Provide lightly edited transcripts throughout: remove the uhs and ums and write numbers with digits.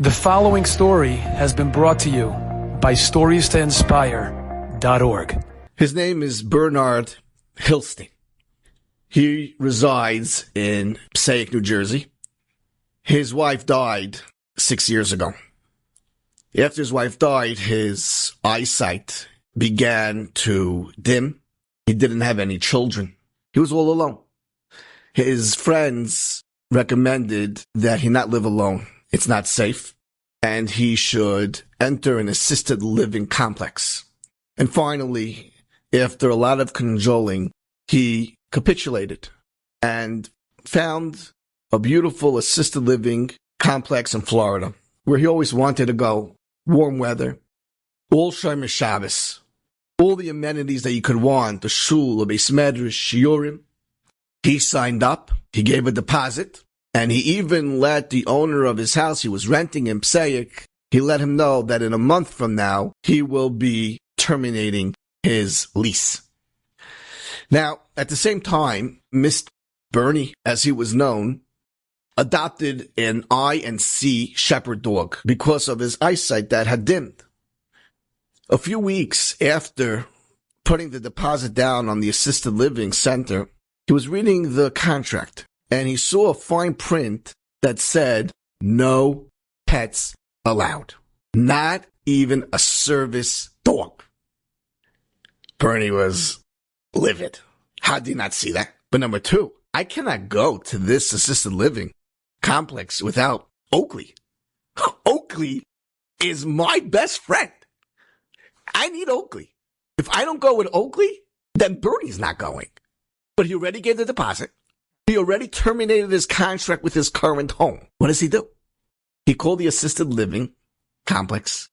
The following story has been brought to you by StoriesToInspire.org. His name is Bernard Hilstein. He resides in Passaic, New Jersey. His wife died 6 years ago. After his wife died, his eyesight began to dim. He didn't have any children. He was all alone. His friends recommended that he not live alone. It's not safe, and he should enter an assisted living complex. And finally, after a lot of cajoling, he capitulated and found a beautiful assisted living complex in Florida, where he always wanted to go. Warm weather, all Shomer Shabbos, all the amenities that you could want, the shul, the beis medrash, shiurim. He signed up, he gave a deposit, and he even let the owner of his house he was renting in Passaic, he let him know that in a month from now, he will be terminating his lease. Now, at the same time, Mr. Bernie, as he was known, adopted an I and C shepherd dog because of his eyesight that had dimmed. A few weeks after putting the deposit down on the assisted living center, he was reading the contract, and he saw a fine print that said, "No pets allowed." Not even a service dog. Bernie was livid. How did he not see that? But number two, I cannot go to this assisted living complex without Oakley. Oakley is my best friend. I need Oakley. If I don't go with Oakley, then Bernie's not going. But he already gave the deposit. He already terminated his contract with his current home. What does he do? He called the assisted living complex,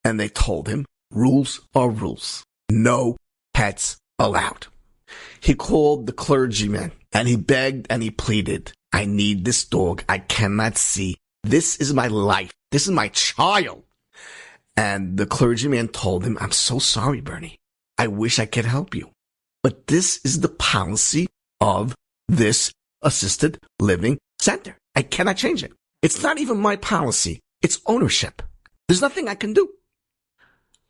and they told him, rules are rules. No pets allowed. He called the clergyman, and he begged and he pleaded, "I need this dog. I cannot see. This is my life. This is my child." And the clergyman told him, "I'm so sorry, Bernie. I wish I could help you. But this is the policy of this assisted living center. I cannot change it. It's not even my policy. It's ownership. There's nothing I can do."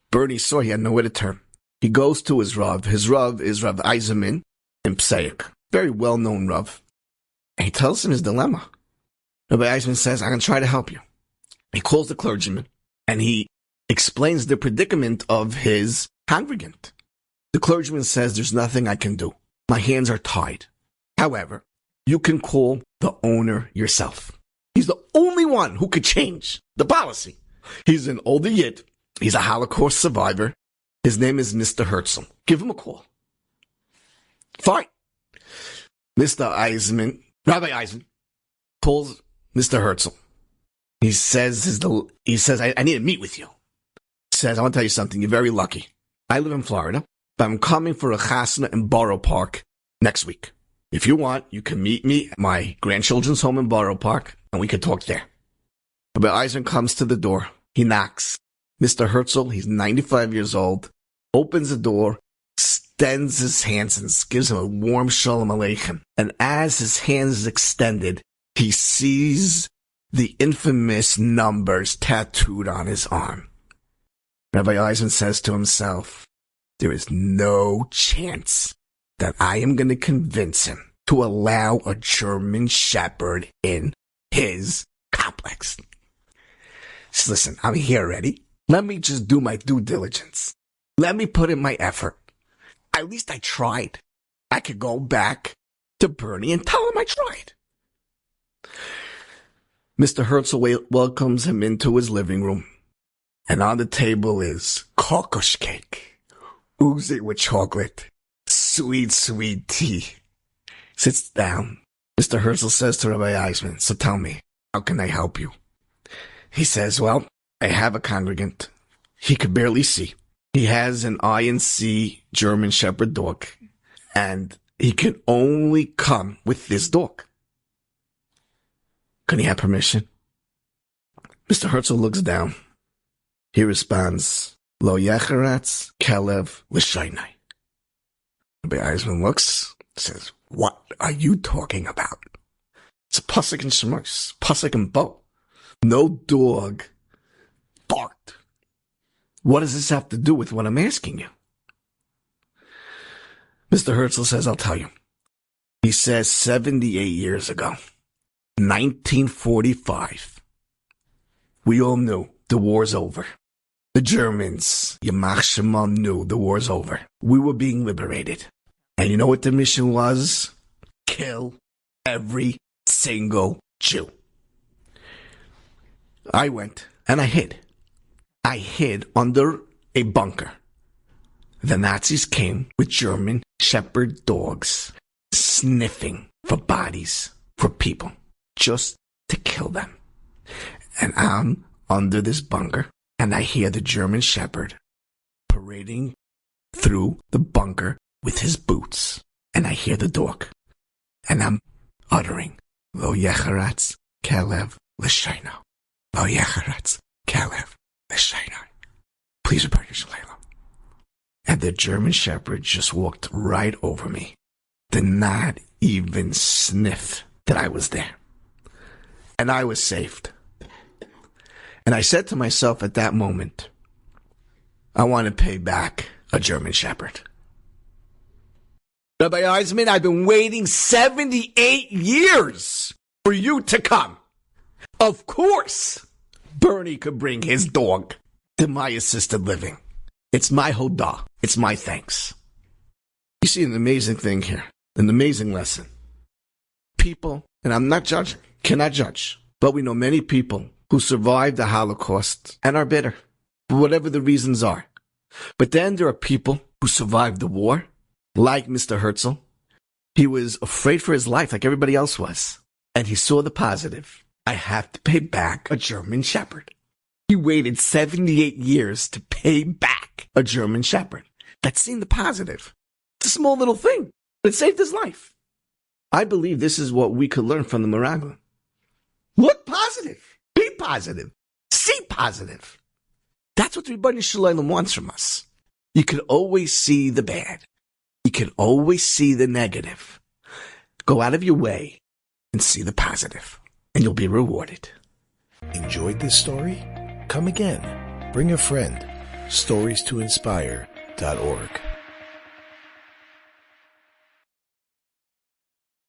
Bernie saw he had nowhere to turn. He goes to his Rav. His Rav is Rav Eisenman in Passaic. Very well-known Rav. And he tells him his dilemma. Rabbi Eisenman says, "I'm going to try to help you." He calls the clergyman, and he explains the predicament of his congregant. The clergyman says, "There's nothing I can do. My hands are tied. However, you can call the owner yourself. He's the only one who could change the policy. He's an older Yid. He's a Holocaust survivor. His name is Mr. Herzl. Give him a call." Fine. Mr. Eisenman, Rabbi Eisen, calls Mr. Herzl. He says, I need to meet with you. He says, "I want to tell you something. You're very lucky. I live in Florida, but I'm coming for a chasna in Borough Park next week. If you want, you can meet me at my grandchildren's home in Borough Park, and we could talk there." Rabbi Eisen comes to the door. He knocks. Mr. Herzl, he's 95 years old, opens the door, extends his hands, and gives him a warm shalom aleichem. And as his hands is extended, he sees the infamous numbers tattooed on his arm. Rabbi Eisen says to himself, there is no chance that I am going to convince him to allow a German Shepherd in his complex. Says, "Listen, I'm here already. Let me just do my due diligence. Let me put in my effort. At least I tried. I could go back to Bernie and tell him I tried." Mr. Herzl welcomes him into his living room, and on the table is kokosh cake, oozing with chocolate, sweet, sweet tea. Sits down. Mr. Herzl says to Rabbi Eisman, "So tell me, how can I help you?" He says, "Well, I have a congregant. He could barely see. He has an I and C German Shepherd dog, and he can only come with this dog. Can he have permission?" Mr. Herzl looks down. He responds, "Lo yecheratz kelev l'shaynai." Rabbi Eisman looks, says, "What are you talking about?" It's a pasuk in Shemos, pasuk in Bo. No dog barked. What does this have to do with what I'm asking you? Mr. Herzl says, I'll tell you. He says 78 years ago, 1945, we all knew the war's over. The Germans, Yamach Shemal, knew the war's over. We were being liberated. And you know what the mission was? Kill every single Jew. I went and I hid. I hid under a bunker. The Nazis came with German shepherd dogs, sniffing for bodies, for people, just to kill them. And I'm under this bunker, and I hear the German shepherd parading through the bunker with his boots. And I hear the dog, and I'm uttering, Lo yecharatz kelev l'shayno. Lo yecharatz kelev l'shayno. Please repair your shalayla. And the German shepherd just walked right over me. Did not even sniff that I was there. And I was saved. And I said to myself at that moment, I want to pay back a German shepherd. Rabbi Eisman, I've been waiting 78 years for you to come. Of course, Bernie could bring his dog to my assisted living. It's my hodah. It's my thanks. You see an amazing thing here, an amazing lesson. People, and I'm not judging, cannot judge, but we know many people who survived the Holocaust and are bitter, for whatever the reasons are. But then there are people who survived the war, like Mr. Herzl. He was afraid for his life like everybody else was, and he saw the positive. I have to pay back a German shepherd. He waited 78 years to pay back a German shepherd. That's seen the positive. It's a small little thing, but it saved his life. I believe this is what we could learn from the Meraglim. Look positive. Be positive. See positive. That's what the Rebbeinu Shalom wants from us. You can always see the bad. You can always see the negative. Go out of your way and see the positive, and you'll be rewarded. Enjoyed this story? Come again. Bring a friend. StoriesToInspire.org